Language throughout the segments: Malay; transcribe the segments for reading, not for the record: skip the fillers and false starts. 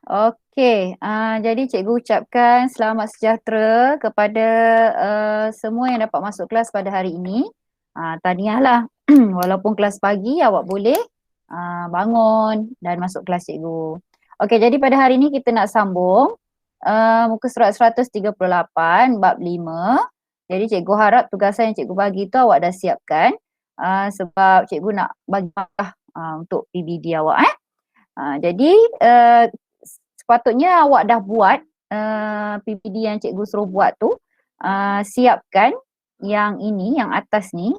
Okey, jadi cikgu ucapkan selamat sejahtera kepada semua yang dapat masuk kelas pada hari ini. Tahniahlah, walaupun kelas pagi awak boleh bangun dan masuk kelas cikgu. Okey, jadi pada hari ini kita nak sambung muka surat 138 bab 5. Jadi cikgu harap tugasan yang cikgu bagi tu awak dah siapkan sebab cikgu nak bagi markah untuk PBD awak. Jadi sepatutnya awak dah buat PPD yang cikgu suruh buat tu. Siapkan yang ini, yang atas ni.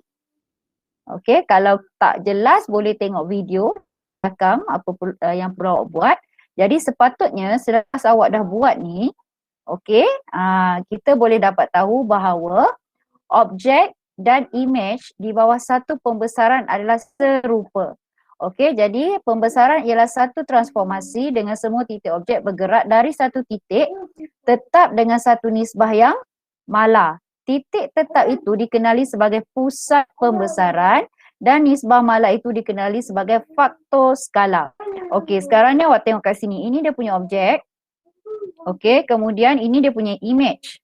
Okey, kalau tak jelas boleh tengok video belakang apa yang perlu awak buat. Jadi sepatutnya selepas awak dah buat ni, okey, kita boleh dapat tahu bahawa objek dan image di bawah satu pembesaran adalah serupa. Okey, jadi pembesaran ialah satu transformasi dengan semua titik objek bergerak dari satu titik tetap dengan satu nisbah yang malar. Titik tetap itu dikenali sebagai pusat pembesaran dan nisbah malar itu dikenali sebagai faktor skala. Okey, sekarang ni awak tengok kat sini. Ini dia punya objek. Okey, kemudian ini dia punya image.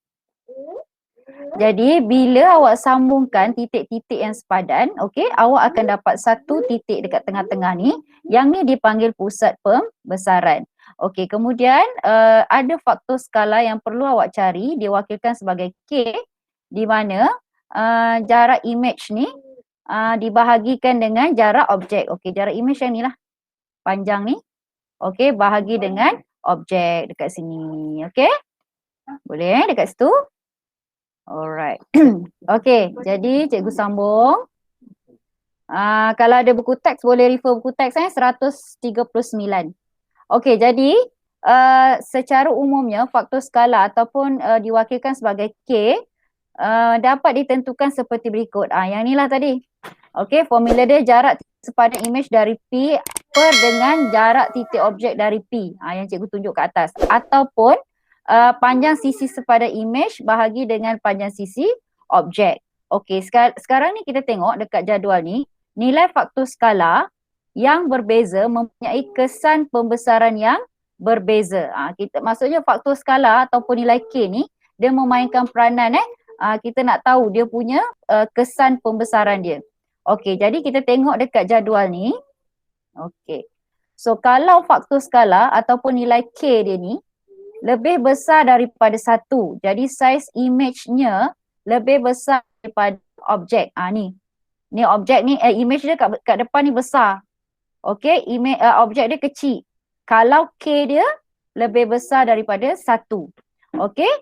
Jadi bila awak sambungkan titik-titik yang sepadan, okey, awak akan dapat satu titik dekat tengah-tengah ni. Yang ni dipanggil pusat pembesaran. Okey, kemudian ada faktor skala yang perlu awak cari, diwakilkan sebagai K, di mana jarak image ni dibahagikan dengan jarak objek. Okey, jarak image yang ni lah, panjang ni. Okey, bahagi dengan objek dekat sini. Okey, boleh dekat situ? Alright. Okey, jadi cikgu sambung. Kalau ada buku teks boleh refer buku teks 139. Okey, jadi secara umumnya faktor skala ataupun diwakilkan sebagai K dapat ditentukan seperti berikut. Yang ni lah tadi. Okey, formula dia jarak sepadan image dari P per dengan jarak titik objek dari P. Yang cikgu tunjuk kat atas. Ataupun panjang sisi sepadan image bahagi dengan panjang sisi objek. Okey, sekarang ni kita tengok dekat jadual ni, nilai faktor skala yang berbeza mempunyai kesan pembesaran yang berbeza. Maksudnya faktor skala ataupun nilai K ni, dia memainkan peranan kita nak tahu dia punya kesan pembesaran dia. Okey, jadi kita tengok dekat jadual ni. Okey. So kalau faktor skala ataupun nilai K dia ni lebih besar daripada 1. Jadi saiz image-nya lebih besar daripada objek. Ni. Ni objek ni, image dia kat depan ni besar. Okey, objek dia kecil. Kalau K dia lebih besar daripada 1. Okey,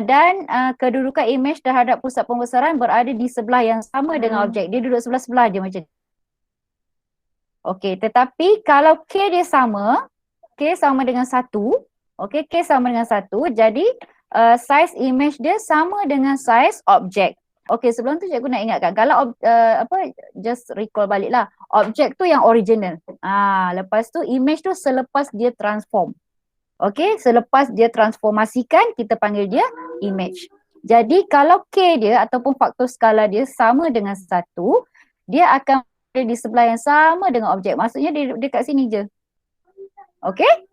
dan kedudukan image terhadap pusat pembesaran berada di sebelah yang sama dengan objek. Dia duduk sebelah-sebelah je macam ni. Okey, tetapi kalau K dia sama, K sama dengan 1, okey, K sama dengan 1, jadi saiz image dia sama dengan saiz objek. Okey, sebelum tu cikgu nak ingatkan, kalau just recall balik lah. Objek tu yang original. Lepas tu image tu selepas dia transform. Okey, selepas dia transformasikan, kita panggil dia image. Jadi kalau K dia ataupun faktor skala dia sama dengan 1, dia akan berada di sebelah yang sama dengan objek. Maksudnya dia dekat sini je. Okey?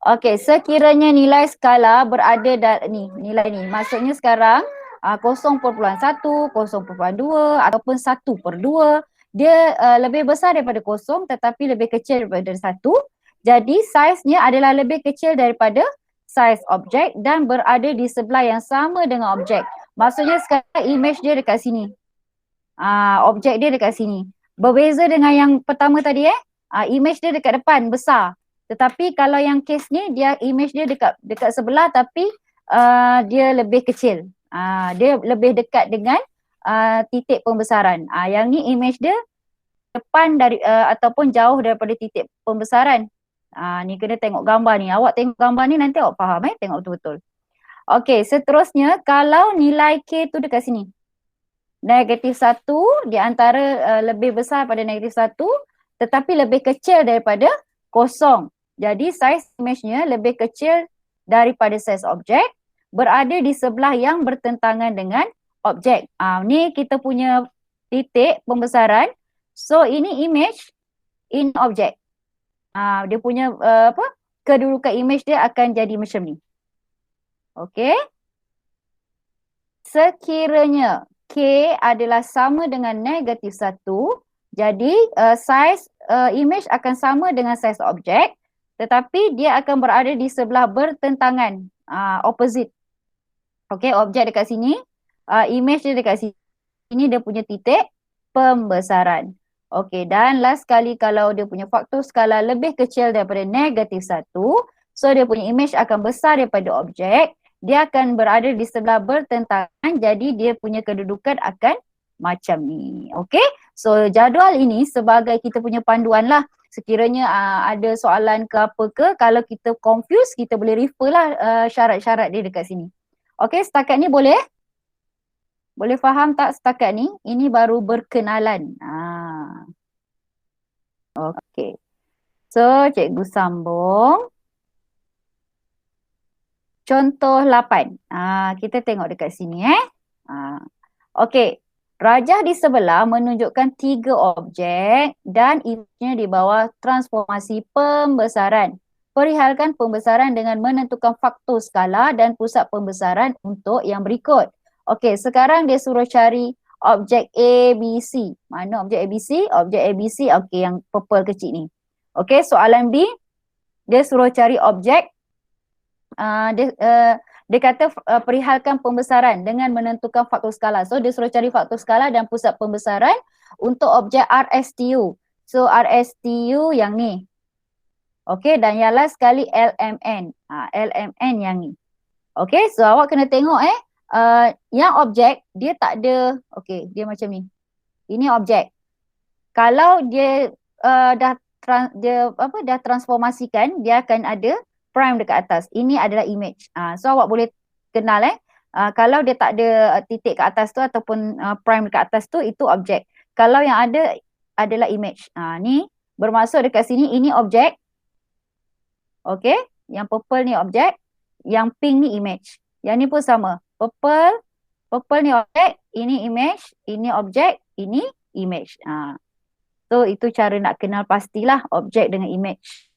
Okey, sekiranya nilai skala berada ni, nilai ni. Maksudnya sekarang 0.1, 0.2 ataupun 1/2. Dia lebih besar daripada 0 tetapi lebih kecil daripada 1. Jadi saiznya adalah lebih kecil daripada saiz objek dan berada di sebelah yang sama dengan objek. Maksudnya sekarang image dia dekat sini. Objek dia dekat sini. Berbeza dengan yang pertama tadi image dia dekat depan besar. Tetapi kalau yang case ni dia image dia dekat sebelah tapi dia lebih kecil. Dia lebih dekat dengan titik pembesaran. Yang ni image dia depan dari ataupun jauh daripada titik pembesaran. Ni kena tengok gambar ni. Awak tengok gambar ni nanti awak faham tengok betul-betul. Okey, seterusnya kalau nilai K tu dekat sini. -1 di antara lebih besar pada -1 tetapi lebih kecil daripada 0. Jadi saiz image-nya lebih kecil daripada saiz objek, berada di sebelah yang bertentangan dengan objek. Ni kita punya titik pembesaran. So ini image, ini objek. Dia punya kedudukan image dia akan jadi macam ni. Okey. Sekiranya K adalah sama dengan negatif 1, jadi saiz image akan sama dengan saiz objek, tetapi dia akan berada di sebelah bertentangan, opposite. Okey, objek dekat sini, image dia dekat sini, dia punya titik pembesaran. Okey, dan last sekali kalau dia punya faktor skala lebih kecil daripada negatif 1, so dia punya image akan besar daripada objek, dia akan berada di sebelah bertentangan, jadi dia punya kedudukan akan macam ni. Okey, so jadual ini sebagai kita punya panduan lah. Sekiranya ada soalan ke apa ke, kalau kita confuse, kita boleh refer lah syarat-syarat dia dekat sini. Okey, setakat ni boleh? Boleh faham tak setakat ni? Ini baru berkenalan. Okey. So, cikgu sambung. Contoh 8. Kita tengok dekat sini Okey. Rajah di sebelah menunjukkan 3 objek dan imejnya di bawah transformasi pembesaran. Perihalkan pembesaran dengan menentukan faktor skala dan pusat pembesaran untuk yang berikut. Okey, sekarang dia suruh cari objek ABC. Mana objek ABC? Objek ABC, okey, yang purple kecil ni. Okey, soalan B, dia suruh cari objek dia kata perihalkan pembesaran dengan menentukan faktor skala. So dia suruh cari faktor skala dan pusat pembesaran untuk objek RSTU. So RSTU yang ni. Okey, dan yang last sekali LMN. LMN yang ni. Okey, so awak kena tengok yang objek dia tak ada, okey, dia macam ni. Ini objek. Kalau dia dah transformasikan, dia akan ada prime dekat atas. Ini adalah image. So awak boleh kenal kalau dia tak ada titik ke atas tu ataupun prime dekat atas tu, itu objek. Kalau yang ada adalah image. Ni bermaksud dekat sini ini objek. Okey, yang purple ni objek, yang pink ni image. Yang ni pun sama. Purple ni objek, ini image, ini objek, ini image. So itu cara nak kenal pastilah objek dengan image.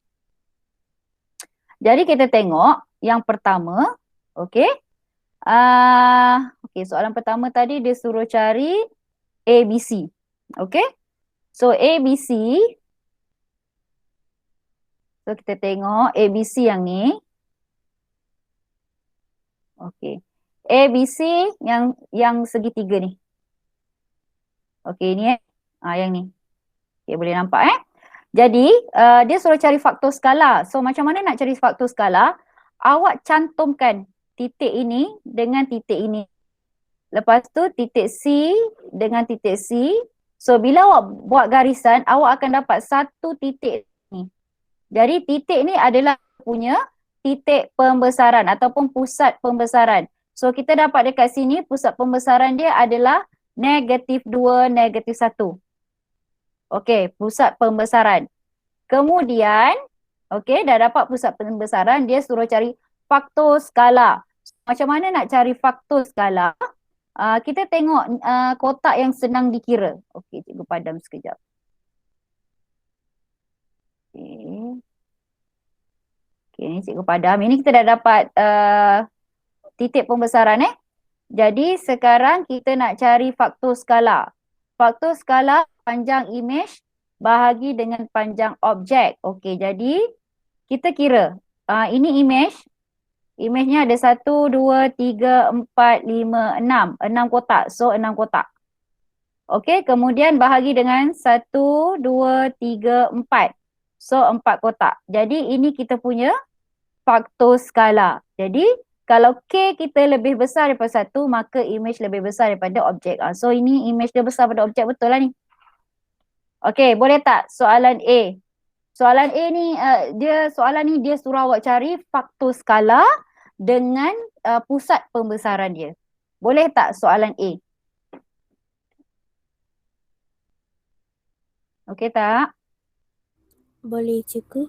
Jadi kita tengok yang pertama, okey. Okey, soalan pertama tadi dia suruh cari ABC. Okey. So ABC, so kita tengok ABC yang ni. Okey. ABC yang segitiga ni. Okey, ni yang ni. Okey, boleh nampak Jadi, dia suruh cari faktor skala. So, macam mana nak cari faktor skala? Awak cantumkan titik ini dengan titik ini. Lepas tu, titik C dengan titik C. So, bila awak buat garisan, awak akan dapat satu titik ni. Jadi, titik ni adalah punya titik pembesaran ataupun pusat pembesaran. So, kita dapat dekat sini, pusat pembesaran dia adalah negatif 2, negatif 1. Okey, pusat pembesaran. Kemudian, okey, dah dapat pusat pembesaran, dia suruh cari faktor skala. Macam mana nak cari faktor skala? Kita tengok kotak yang senang dikira. Okey, cikgu padam sekejap. Okey. Okey, ni cikgu padam. Ini kita dah dapat titik pembesaran Jadi, sekarang kita nak cari faktor skala. Faktor skala panjang image bahagi dengan panjang objek. Okey, jadi kita kira. Ini image. Image-nya ada 1, 2, 3, 4, 5, 6. 6 kotak. So, 6 kotak. Okey, kemudian bahagi dengan 1, 2, 3, 4. So, 4 kotak. Jadi, ini kita punya faktor skala. Jadi, kalau K kita lebih besar daripada 1, maka image lebih besar daripada objek. So, ini image dia besar daripada objek, betul lah ni. Okey, boleh tak soalan A? Soalan A ni, soalan ni dia suruh awak cari faktor skala dengan pusat pembesaran dia. Boleh tak soalan A? Okey tak? Boleh, cikgu.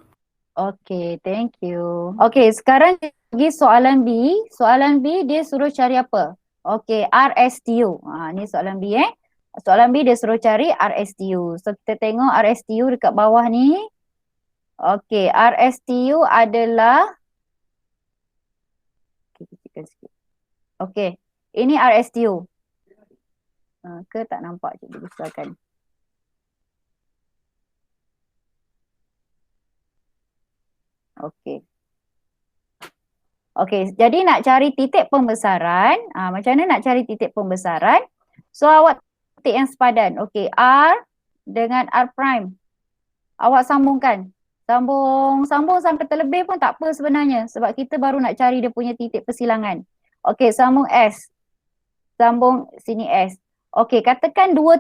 Okey, thank you. Okey, sekarang pergi soalan B. Soalan B dia suruh cari apa? Okey, RSTU. Ni soalan B Soalan B dia suruh cari RSTU. So kita tengok RSTU dekat bawah ni. Okey, RSTU adalah kecilkan sikit. Okey, ini RSTU. Ke tak nampak, cikgu besarkan. Okey. Okey, jadi nak cari titik pembesaran, macam mana nak cari titik pembesaran? So awak titik yang sepadan. Okey, R dengan R prime. Awak sambungkan. Sambung sampai terlebih pun tak apa sebenarnya sebab kita baru nak cari dia punya titik persilangan. Okey, sambung S. Sambung sini S. Okey, katakan dua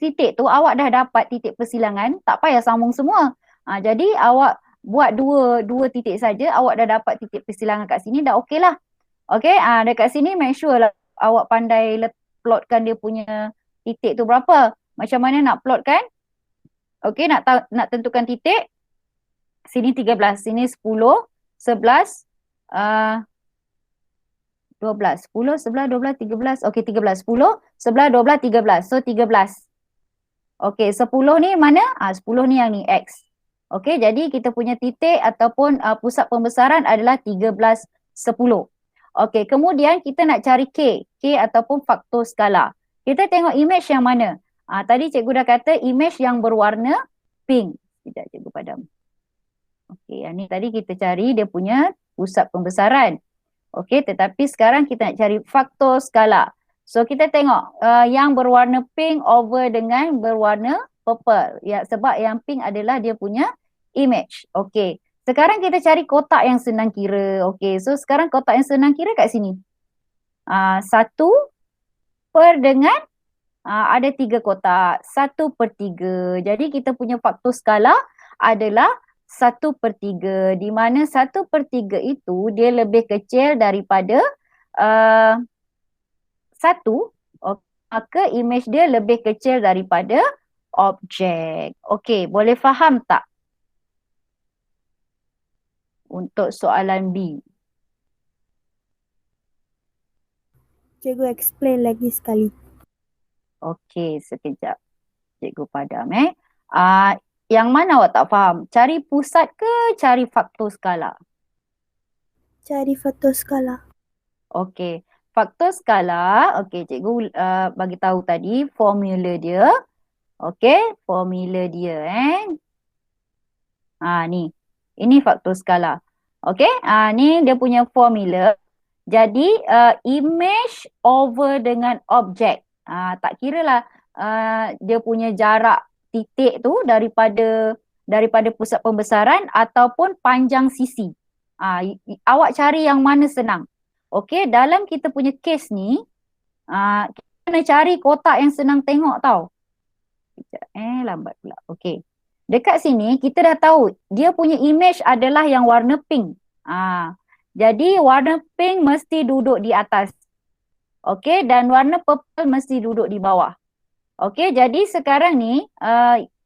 titik tu awak dah dapat titik persilangan, tak payah sambung semua. Jadi awak buat dua titik saja, awak dah dapat titik persilangan kat sini, dah okey lah. Okey, dekat sini make sure lah awak pandai plotkan dia punya titik tu berapa. Macam mana nak plotkan? Okey, nak tentukan titik. Sini 13, sini 10, 11, 12, 10, 11, 12, 13. Okey, 13, 10, 11, 12, 13. So 13. Okey, 10 ni mana? 10 ni yang ni, X. Okey, jadi kita punya titik ataupun pusat pembesaran adalah 13, 10. Okey, kemudian kita nak cari K ataupun faktor skala. Kita tengok image yang mana? Tadi cikgu dah kata image yang berwarna pink. Sekejap cikgu padam. Okey, yang ni tadi kita cari dia punya pusat pembesaran. Okey, tetapi sekarang kita nak cari faktor skala. So kita tengok yang berwarna pink over dengan berwarna purple. Ya, sebab yang pink adalah dia punya image. Okey, sekarang kita cari kotak yang senang kira. Okey, so sekarang kotak yang senang kira kat sini. 1 per dengan ada 3 kotak. 1/3. Jadi kita punya faktor skala adalah 1/3, di mana 1/3 itu dia lebih kecil daripada 1, maka image dia lebih kecil daripada objek. Okey, boleh faham tak? Untuk soalan B. Cikgu explain lagi sekali. Okey, sekejap. Cikgu padam yang mana awak tak faham? Cari pusat ke cari faktor skala? Cari faktor skala. Okey, faktor skala, okey cikgu bagi tahu tadi formula dia. Okey, formula dia ni. Ini faktor skala. Okey, ni dia punya formula. Jadi image over dengan objek. Tak kira lah dia punya jarak titik tu daripada pusat pembesaran ataupun panjang sisi. Awak cari yang mana senang. Okey, dalam kita punya case ni kita kena cari kotak yang senang tengok tau. Lambat pula. Okey. Dekat sini kita dah tahu dia punya image adalah yang warna pink. Jadi warna pink mesti duduk di atas. Okey, dan warna purple mesti duduk di bawah. Okey, jadi sekarang ni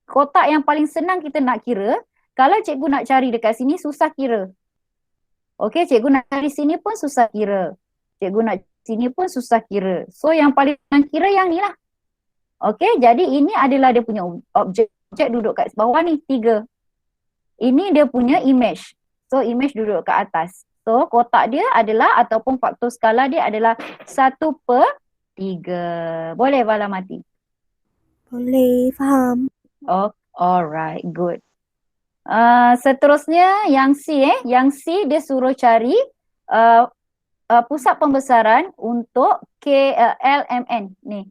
kotak yang paling senang kita nak kira, kalau cikgu nak cari dekat sini susah kira. Okey, cikgu nak cari sini pun susah kira. Cikgu nak sini pun susah kira. So yang paling senang kira yang ni lah. Okey, jadi ini adalah dia punya objek duduk kat bawah ni, 3. Ini dia punya image. So image duduk kat atas. So kotak dia adalah ataupun faktor skala dia adalah 1/3. Boleh Bala Mati? Boleh faham. Alright, good. Seterusnya yang C Yang C dia suruh cari pusat pembesaran untuk LMN ni.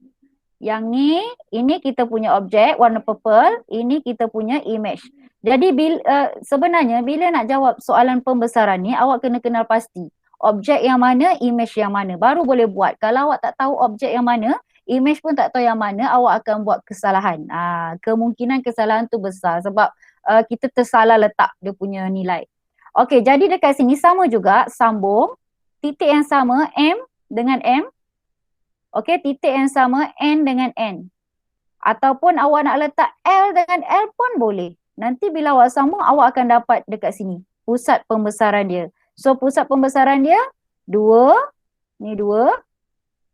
Yang ni, ini kita punya objek warna purple, ini kita punya image. Jadi sebenarnya bila nak jawab soalan pembesaran ni, awak kena kenal pasti objek yang mana, image yang mana, baru boleh buat. Kalau awak tak tahu objek yang mana, image pun tak tahu yang mana, awak akan buat kesalahan. Kemungkinan kesalahan tu besar sebab kita tersalah letak dia punya nilai. Okey, jadi dekat sini sama juga, sambung titik yang sama, M dengan M. Okey, titik yang sama, N dengan N. Ataupun awak nak letak L dengan L pun boleh. Nanti bila awak sambung, awak akan dapat dekat sini pusat pembesaran dia. So pusat pembesaran dia 2, ni 2,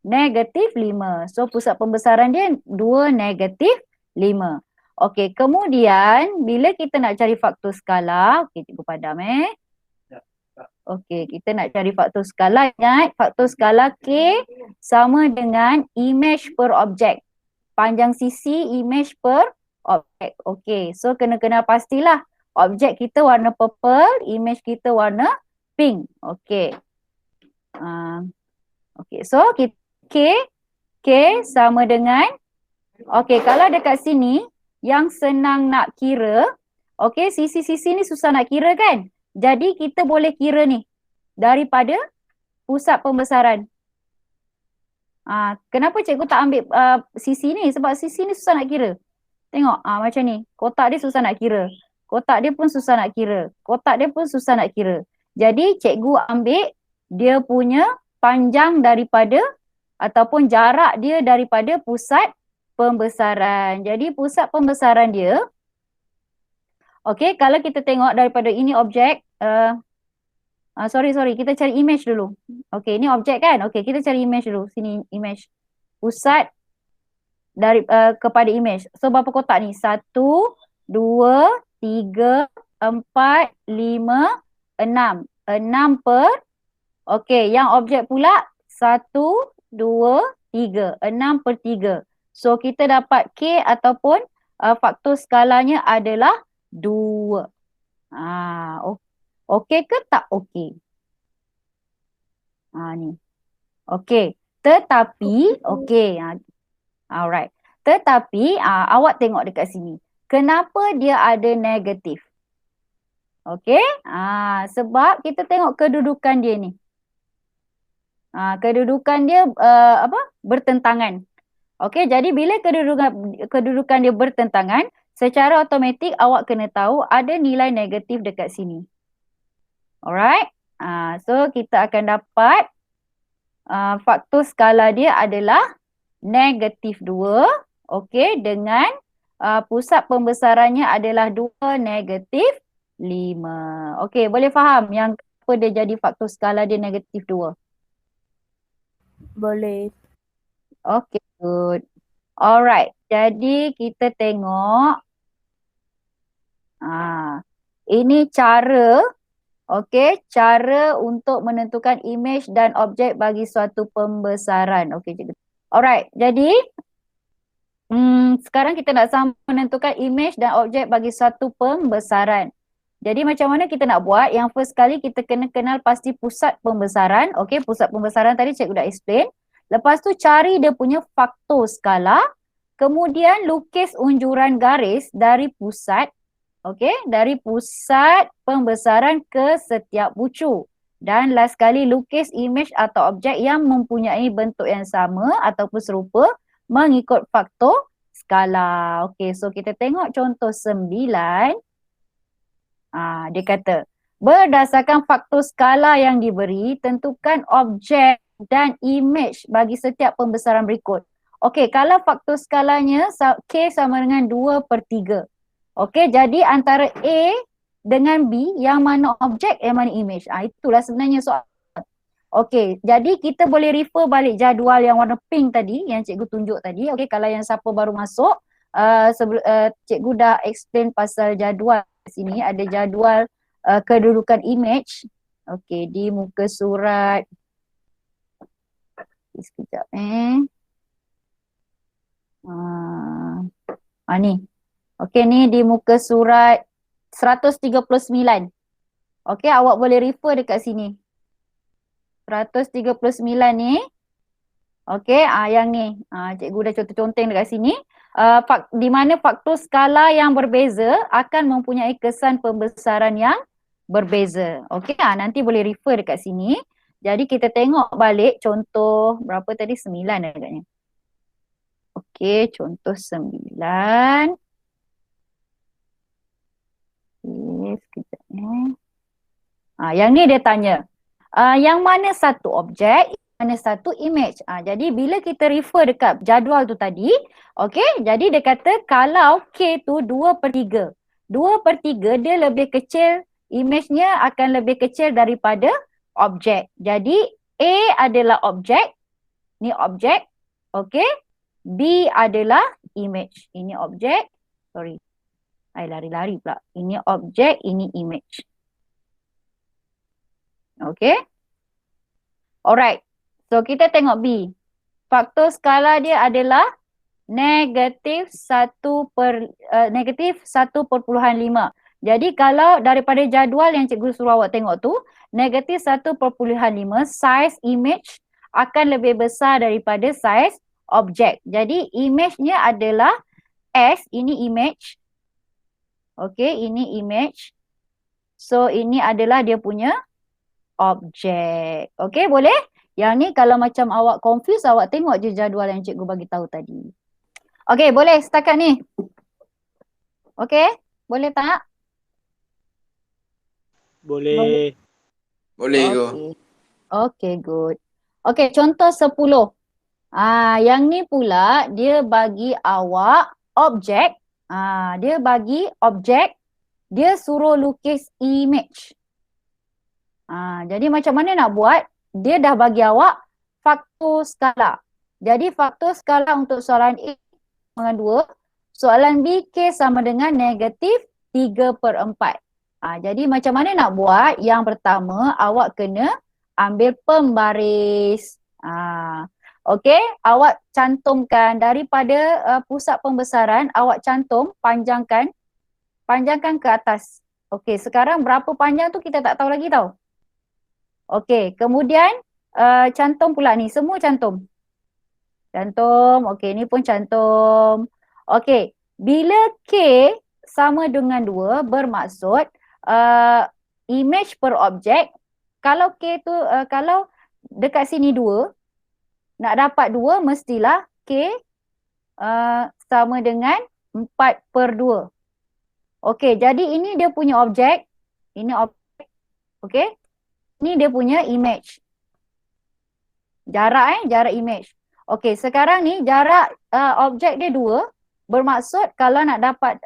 -5. So pusat pembesaran dia 2, -5. Okey, kemudian bila kita nak cari faktor skala, okey cikgu padam Okey, kita nak cari faktor skala. Ingat, faktor skala K sama dengan image per objek. Panjang sisi image per objek. Okey, so kena kenal pastilah objek kita warna purple, image kita warna pink. Okey. Okey, so K sama dengan, okey, kalau dekat sini yang senang nak kira, okey, sisi-sisi ni susah nak kira kan? Jadi kita boleh kira ni daripada pusat pembesaran. Kenapa cikgu tak ambil sisi ni? Sebab sisi ni susah nak kira. Tengok macam ni. Kotak dia susah nak kira. Kotak dia pun susah nak kira. Kotak dia pun susah nak kira. Jadi cikgu ambil dia punya panjang daripada ataupun jarak dia daripada pusat pembesaran. Jadi pusat pembesaran dia, okey, kalau kita tengok daripada ini objek, sorry, kita cari image dulu. Okey, ini objek kan? Okey, kita cari image dulu. Sini image. Pusat dari kepada image. So berapa kotak ni? 1, 2, 3, 4, 5, 6. 6 per. Okey, yang objek pula 1, 2, 3. 6 per 3. So kita dapat K ataupun faktor skalanya adalah 2. Okey ke tak okey? Ni. Okey. Tetapi, okey. Alright. Tetapi, awak tengok dekat sini. Kenapa dia ada negatif? Okey. Sebab kita tengok kedudukan dia ni. Kedudukan dia bertentangan. Okey, jadi bila kedudukan dia bertentangan, secara automatik awak kena tahu ada nilai negatif dekat sini. Alright. So kita akan dapat faktor skala dia adalah negatif 2. Okey, dengan pusat pembesarannya adalah 2 negatif 5. Okey, boleh faham yang apa dia jadi faktor skala dia negatif 2? Boleh. Okey, good. Alright, jadi kita tengok. Ini cara, okey, cara untuk menentukan image dan objek bagi suatu pembesaran. Okey, cikgu. Alright, jadi sekarang kita nak sama menentukan image dan objek bagi suatu pembesaran. Jadi macam mana kita nak buat? Yang first kali kita kena kenal pasti pusat pembesaran. Okey, pusat pembesaran tadi cikgu dah explain. Lepas tu cari dia punya faktor skala. Kemudian lukis unjuran garis dari pusat. Okey, dari pusat pembesaran ke setiap bucu. Dan last kali lukis image atau objek yang mempunyai bentuk yang sama ataupun serupa mengikut faktor skala. Okey, so kita tengok contoh 9. Dia kata, berdasarkan faktor skala yang diberi, tentukan objek dan image bagi setiap pembesaran berikut. Okey, kalau faktor skalanya K sama dengan 2/3. Okey, jadi antara A dengan B, yang mana objek, yang mana image. Itulah sebenarnya soal. Okey, jadi kita boleh refer balik jadual yang warna pink tadi, yang cikgu tunjuk tadi. Okey, kalau yang siapa baru masuk, cikgu dah explain pasal jadual. Sini ada jadual kedudukan image. Okey, di muka surat. Sekejap ni. Okey, ni di muka surat 139. Okey, awak boleh refer dekat sini. 139 ni. Okey, yang ni. Cikgu dah contoh-conteng dekat sini. Di mana faktor skala yang berbeza akan mempunyai kesan pembesaran yang berbeza. Okey, nanti boleh refer dekat sini. Jadi kita tengok balik contoh berapa tadi? 9 agaknya. Okey, contoh 9. Okey, sekejap yang ni dia tanya. Yang mana satu objek, mana satu image. Jadi bila kita refer dekat jadual tu tadi, okey, jadi dia kata kalau K tu 2/3. 2/3 dia lebih kecil, image-nya akan lebih kecil daripada objek. Jadi A adalah objek, ni objek, okey. B adalah image, ini objek, Sorry. Lari-lari pula. Ini objek, ini image. Okay. Alright. So kita tengok B. Faktor skala dia adalah negatif 1.5. Jadi kalau daripada jadual yang cikgu suruh awak tengok tu, negatif 1.5 size image akan lebih besar daripada size objek. Jadi image-nya adalah S, ini image. Okay, ini image. So ini adalah dia punya objek. Okay, boleh? Yang ni kalau macam awak confuse, awak tengok je jadual yang cikgu bagi tahu tadi. Okay, boleh setakat ni? Okay, boleh tak? Boleh. Boleh go. Okay. Okay, good. Okay, contoh 10. Yang ni pula dia bagi awak objek. Dia bagi objek, dia suruh lukis image. Jadi macam mana nak buat? Dia dah bagi awak faktor skala. Jadi faktor skala untuk soalan A dengan 2, soalan B K sama dengan negatif 3/4. Jadi macam mana nak buat? Yang pertama, awak kena ambil pembaris. Okey, awak cantumkan daripada pusat pembesaran, awak cantum, panjangkan ke atas. Okey, sekarang berapa panjang tu kita tak tahu lagi tau. Okey, kemudian cantum pula ni, semua cantum. Cantum, okey ni pun cantum. Okey, bila K sama dengan 2 bermaksud image per objek, kalau K tu, kalau dekat sini 2, nak dapat 2 mestilah K sama dengan 4/2. Okey, jadi ini dia punya objek, ini objek, okey. Ni dia punya image. Jarak jarak image. Okey, sekarang ni jarak objek dia 2. Bermaksud kalau nak dapat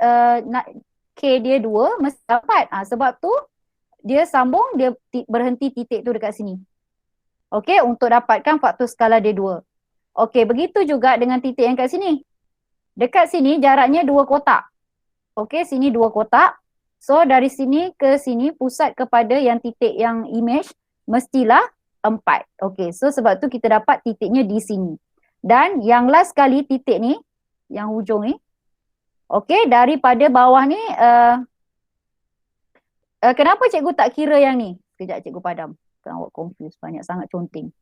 K dia 2 mesti dapat. Sebab tu dia sambung, dia berhenti titik tu dekat sini. Okey, untuk dapatkan faktor skala dia 2. Okey, begitu juga dengan titik yang kat sini. Dekat sini jaraknya 2 kotak. Okey, sini 2 kotak. So dari sini ke sini pusat kepada yang titik yang image mestilah 4. Okey, so sebab tu kita dapat titiknya di sini. Dan yang last kali titik ni, yang hujung ni. Okey, daripada bawah ni, kenapa cikgu tak kira yang ni? Sekejap cikgu padam. Kan awak confuse, banyak sangat conteng.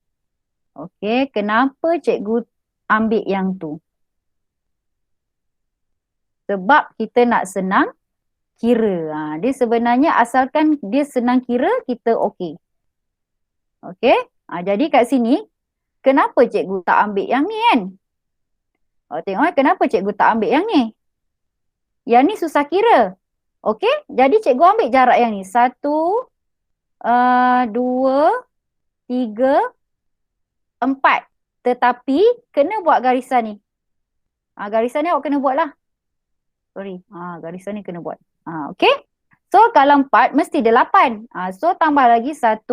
Okey, kenapa cikgu ambil yang tu? Sebab kita nak senang kira. Dia sebenarnya asalkan dia senang kira, kita okey. Okey. Jadi kat sini, kenapa cikgu tak ambil yang ni kan? Tengok kenapa cikgu tak ambil yang ni? Yang ni susah kira. Okey. Jadi cikgu ambil jarak yang ni. 1, 2, 3, 4. Tetapi kena buat garisan ni. Garisan ni awak kena buat lah. Sorry. Garisan ni kena buat. Okey. So kalau 4 mesti dia 8. So tambah lagi 1,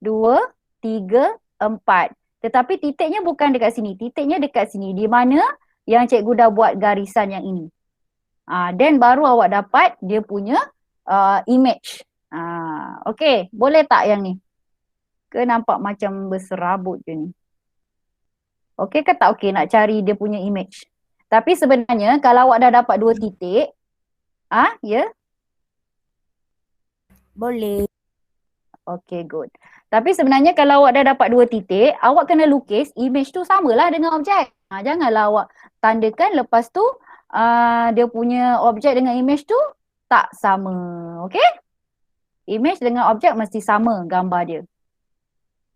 2, 3, 4. Tetapi titiknya bukan dekat sini. Titiknya dekat sini. Di mana yang cikgu dah buat garisan yang ini. Then baru awak dapat dia punya image. Okey. Boleh tak yang ni? Ke nampak macam berserabut je ni? Okey ke tak okey nak cari dia punya image? Tapi sebenarnya kalau awak dah dapat 2 titik, ya? Boleh. Okay, good. Tapi sebenarnya kalau awak dah dapat 2 titik, awak kena lukis image tu samalah dengan objek. Janganlah awak tandakan lepas tu dia punya objek dengan image tu tak sama. Okay? Image dengan objek mesti sama gambar dia.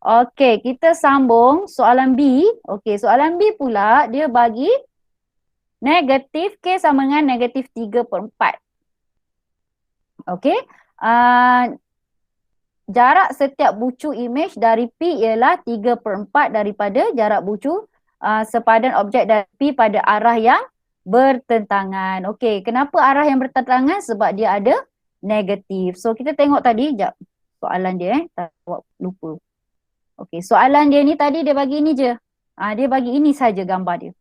Okay, kita sambung soalan B. Okay, soalan B pula dia bagi negatif K sama dengan negatif 3/4. Okay. Jarak setiap bucu image dari P ialah 3/4 daripada jarak bucu sepadan objek dari P pada arah yang bertentangan. Okey, kenapa arah yang bertentangan? Sebab dia ada negatif. So kita tengok tadi, jap. Soalan dia tak awak lupa. Okey, soalan dia ni tadi dia bagi ni je. Dia bagi ini saja gambar dia.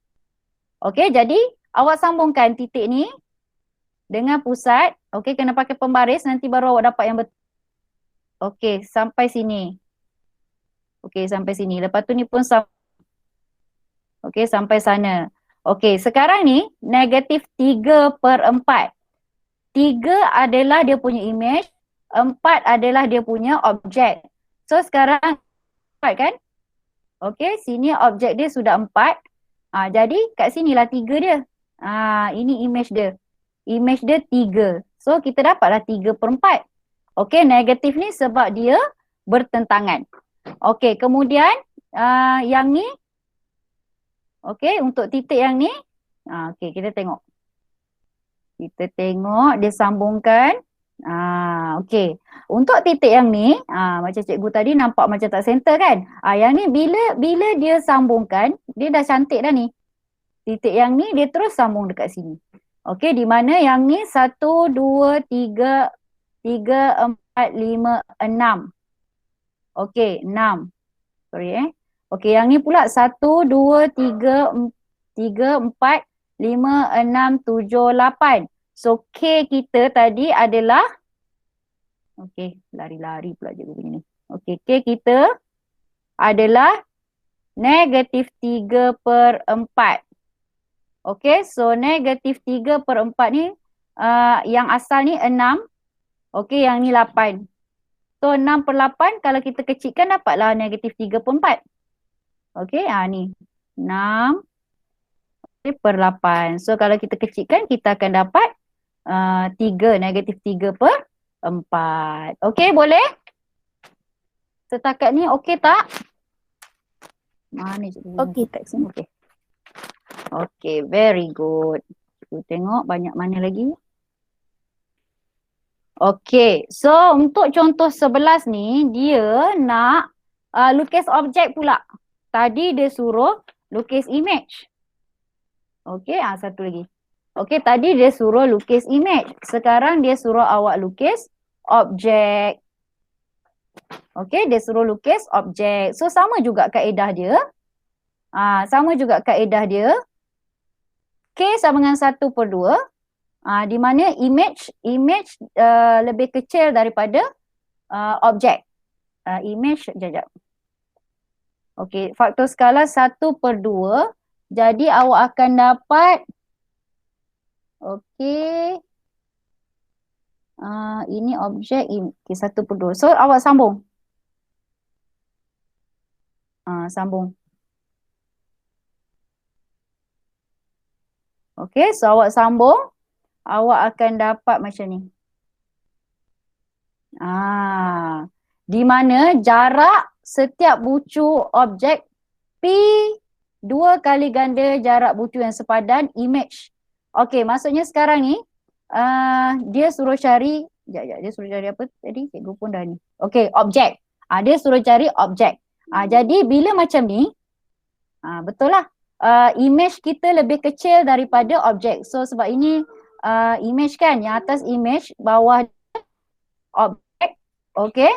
Okey, jadi awak sambungkan titik ni dengan pusat. Okey, kena pakai pembaris nanti baru awak dapat yang betul. Okey, sampai sini. Okey, sampai sini. Lepas tu ni pun okey, sampai sana. Okey, sekarang ni negatif 3/4. 3 adalah dia punya image, 4 adalah dia punya objek. So sekarang 4 kan? Okey, sini objek dia sudah 4. Jadi kat sinilah 3 dia. Ini image dia. Image dia 3. So kita dapatlah 3/4. Okey, negatif ni sebab dia bertentangan. Okey, kemudian yang ni. Okey, untuk titik yang ni. Okey, kita tengok. Kita tengok dia sambungkan. Okey. Untuk titik yang ni, macam cikgu tadi nampak macam tak center kan? Yang ni bila dia sambungkan, dia dah cantik dah ni. Titik yang ni dia terus sambung dekat sini. Okey, di mana yang ni 1, 2, 3, 4, 5, 6. Okey, 6. Sorry Okey, yang ni pula 1, 2, 3, 4, 5, 6, 7, 8. So, K kita tadi adalah, okey, lari-lari pula cikgu punya ni. Okey, K kita adalah negatif 3/4. Okey, so negatif 3/4 ni, yang asal ni 6. Okey, yang ni 8. So, 6/8 kalau kita kecilkan dapatlah negatif 3/4. Okey, ni 6/8. So, kalau kita kecilkan, kita akan dapat 3, negatif 3/4. Okey, boleh? Setakat ni okey tak? Mana cikgu? Okey. Okey. Okey, very good. Kita tengok banyak mana lagi. Okey, so untuk contoh 11 ni, dia nak lukis objek pula. Tadi dia suruh lukis image. Okey, satu lagi. Okey, tadi dia suruh lukis image. Sekarang dia suruh awak lukis objek. Okey, dia suruh lukis objek. So, sama juga kaedah dia. Sama juga kaedah dia. K sama dengan 1/2. Di mana image lebih kecil daripada objek. Image, sekejap. Okey, faktor skala 1/2. Jadi awak akan dapat, okey, ini objek, okay, 1/2. So awak sambung. Sambung. Okey, so awak sambung, awak akan dapat macam ni. Di mana jarak setiap bucu objek P 2 kali ganda jarak bucu yang sepadan image. Okey, maksudnya sekarang ni dia suruh cari, dia suruh cari apa tadi? Cikgu pun dah ni. Okey, objek. Dia suruh cari objek. Jadi bila macam ni, betul lah. Image kita lebih kecil daripada objek. So sebab ini image kan, yang atas image, bawah objek. Okey.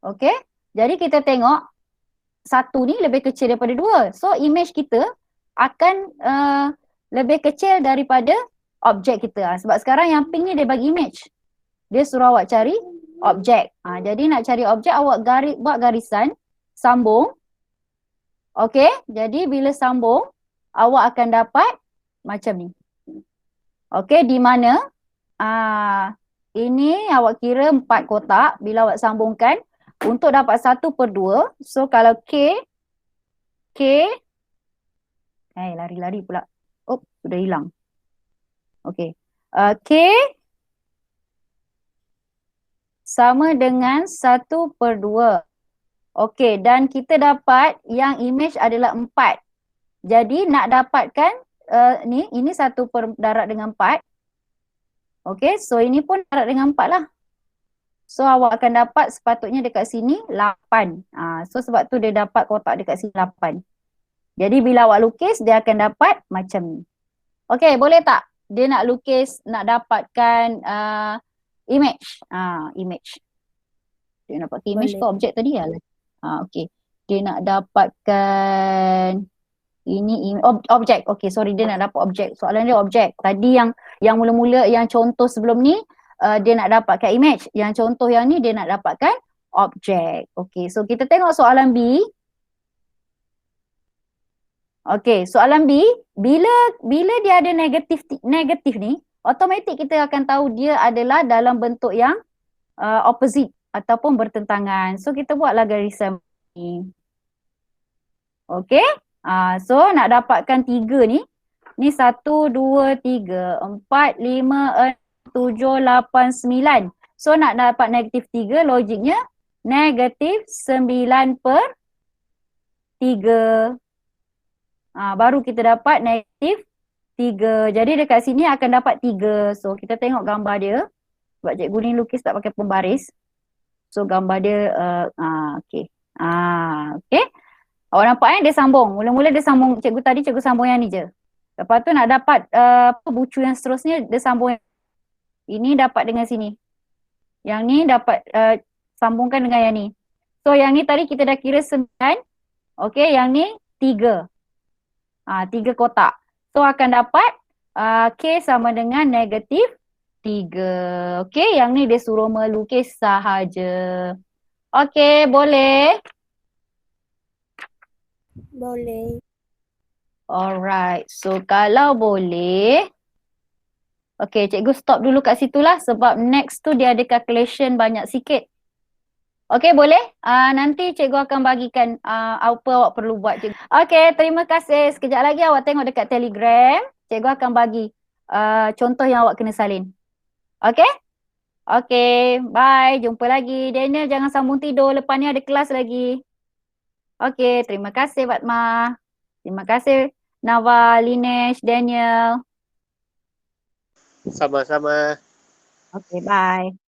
Okey, jadi kita tengok satu ni lebih kecil daripada 2. So image kita akan lebih kecil daripada objek kita. Sebab sekarang yang pink ni dia bagi image. Dia suruh awak cari objek. Jadi nak cari objek, awak buat garisan, sambung. Okey, jadi bila sambung, awak akan dapat macam ni. Okey, di mana ini awak kira 4 kotak. Bila awak sambungkan, untuk dapat 1/2, so kalau K, lari-lari pula. Sudah hilang. Okey. K sama dengan 1/2. Okey, dan kita dapat yang image adalah 4. Jadi nak dapatkan ini 1 darab dengan 4. Okey, so ini pun darab dengan 4 lah. So awak akan dapat sepatutnya dekat sini 8. So sebab tu dia dapat kotak dekat sini 8. Jadi bila awak lukis, dia akan dapat macam ni. Okey, boleh tak? Dia nak lukis, nak dapatkan image. Image. Dia nak pakai image ke objek tadi lah. Okey. Dia nak dapatkan Ini objek. Okay, sorry, dia nak dapat objek. Soalan dia objek. Tadi yang mula-mula yang contoh sebelum ni dia nak dapatkan image. Yang contoh yang ni dia nak dapatkan objek. Okay, so kita tengok soalan B. Okay, soalan B, bila dia ada negatif ni, automatik kita akan tahu dia adalah dalam bentuk yang opposite ataupun bertentangan. So kita buatlah garisan ni. Okay. So nak dapatkan 3 ni 1, 2, 3, 4, 5, 6, 7, 8, 9. So nak dapat negatif 3, logiknya negatif 9 per 3. Baru kita dapat negatif 3. Jadi dekat sini akan dapat 3. So kita tengok gambar dia. Sebab cikgu ni lukis tak pakai pembaris. So gambar dia, okay. Okay. Awak nampak dia sambung. Mula-mula dia sambung, cikgu sambung yang ni je. Lepas tu nak dapat bucu yang seterusnya, dia sambung ini dapat dengan sini. Yang ni dapat sambungkan dengan yang ni. So yang ni tadi kita dah kira 9. Okay, yang ni 3. 3 kotak. So akan dapat K sama dengan negatif 3. Okay, yang ni dia suruh melukis sahaja. Okay, boleh? Boleh. Alright, so kalau boleh, okay, cikgu stop dulu kat situlah sebab next tu dia ada calculation banyak sikit. Okay, boleh? Nanti cikgu akan bagikan apa awak perlu buat, cikgu. Okay, terima kasih. Sekejap lagi awak tengok dekat Telegram. Cikgu akan bagi contoh yang awak kena salin. Okay? Okay, bye. Jumpa lagi. Daniel jangan sambung tidur. Lepas ni ada kelas lagi. Okay, terima kasih Fatma. Terima kasih Nawa, Linesh, Daniel. Sama-sama. Okay, bye.